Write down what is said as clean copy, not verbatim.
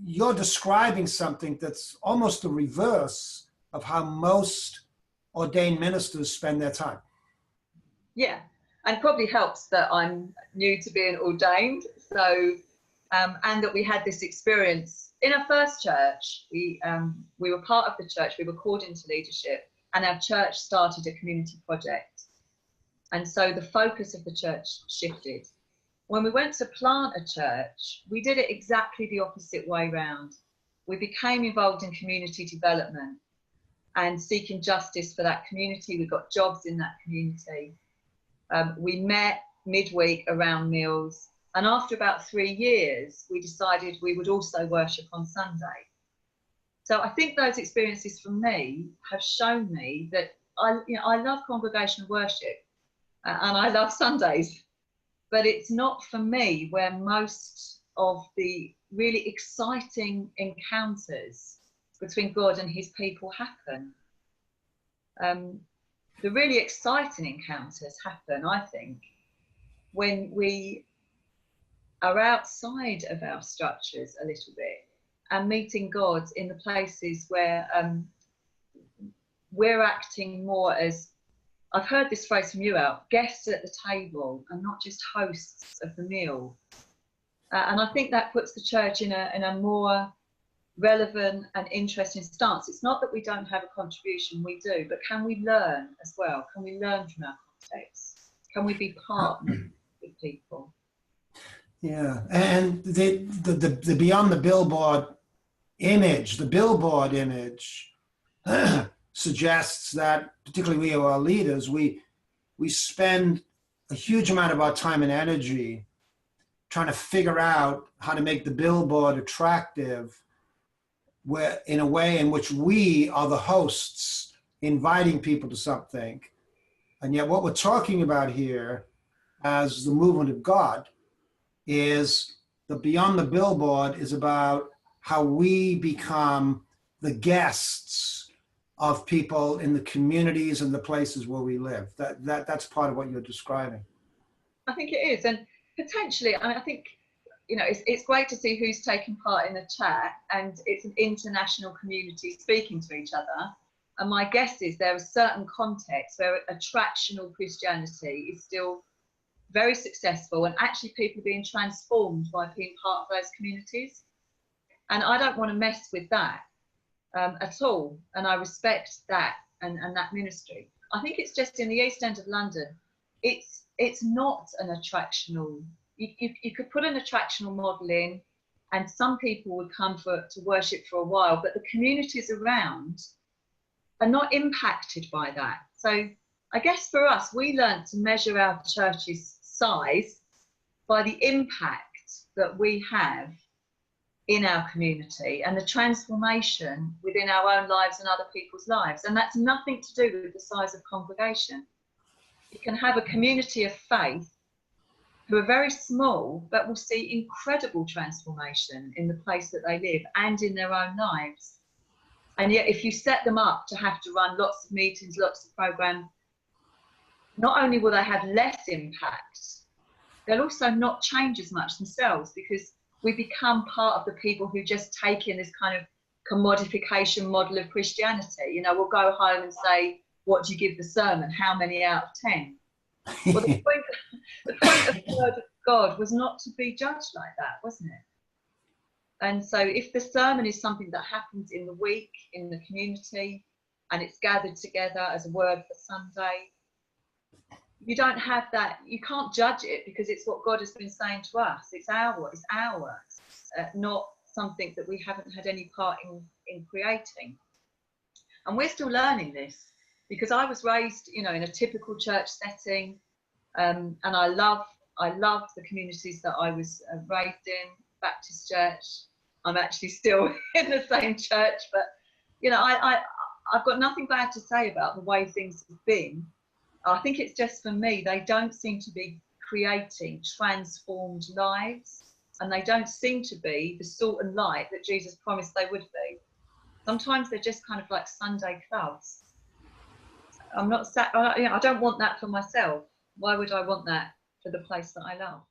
you're describing something that's almost the reverse of how most ordained ministers spend their time. Yeah, and it probably helps that I'm new to being ordained. So, and that we had this experience in our first church. We were part of the church, we were called into leadership, and our church started a community project. And so the focus of the church shifted. When we went to plant a church, we did it exactly the opposite way round. We became involved in community development and seeking justice for that community. We got jobs in that community. We met midweek around meals. And after about 3 years, we decided we would also worship on Sunday. So I think those experiences for me have shown me that I love congregational worship and I love Sundays, but it's not for me where most of the really exciting encounters between God and his people happen. The really exciting encounters happen, I think, when we are outside of our structures a little bit and meeting God in the places where we're acting more as, I've heard this phrase from you, Al, guests at the table and not just hosts of the meal. And I think that puts the church in a more relevant and interesting stance. It's not that we don't have a contribution, we do, but can we learn as well? Can we learn from our context? Can we be partners with people? Yeah, and the beyond the billboard image, suggests that, particularly we are leaders, we spend a huge amount of our time and energy trying to figure out how to make the billboard attractive, where in a way in which we are the hosts inviting people to something. And yet what we're talking about here as the movement of God is the beyond the billboard is about how we become the guests of people in the communities and the places where we live. That's part of what you're describing. I think it is, and potentially, I think, you know, it's great to see who's taking part in the chat, and it's an international community speaking to each other. And my guess is there are certain contexts where attractional Christianity is still very successful, and actually people are being transformed by being part of those communities. And I don't want to mess with that at all. And I respect that and that ministry. I think it's just in the East End of London, it's not an attractional, you could put an attractional model in and some people would come to worship for a while, but the communities around are not impacted by that. So I guess for us, we learned to measure our church's size by the impact that we have in our community and the transformation within our own lives and other people's lives. And that's nothing to do with the size of congregation. You can have a community of faith who are very small, but will see incredible transformation in the place that they live and in their own lives. And yet, if you set them up to have to run lots of meetings, lots of programs, not only will they have less impact, they'll also not change as much themselves, because we become part of the people who just take in this kind of commodification model of Christianity. You know, we'll go home and say, what do you give the sermon? How many out of 10? Well, the point of the word of God was not to be judged like that, wasn't it? And so if the sermon is something that happens in the week, in the community, and it's gathered together as a word for Sunday, you don't have that, you can't judge it, because it's what God has been saying to us. It's ours, not something that we haven't had any part in creating. And we're still learning this, because I was raised, you know, in a typical church setting, and I love the communities that I was raised in. Baptist church. I'm actually still in the same church, but you know, I've got nothing bad to say about the way things have been. I think it's just, for me, they don't seem to be creating transformed lives, and they don't seem to be the salt and light that Jesus promised they would be. Sometimes they're just kind of like Sunday clubs. I don't want that for myself. Why would I want that for the place that I love?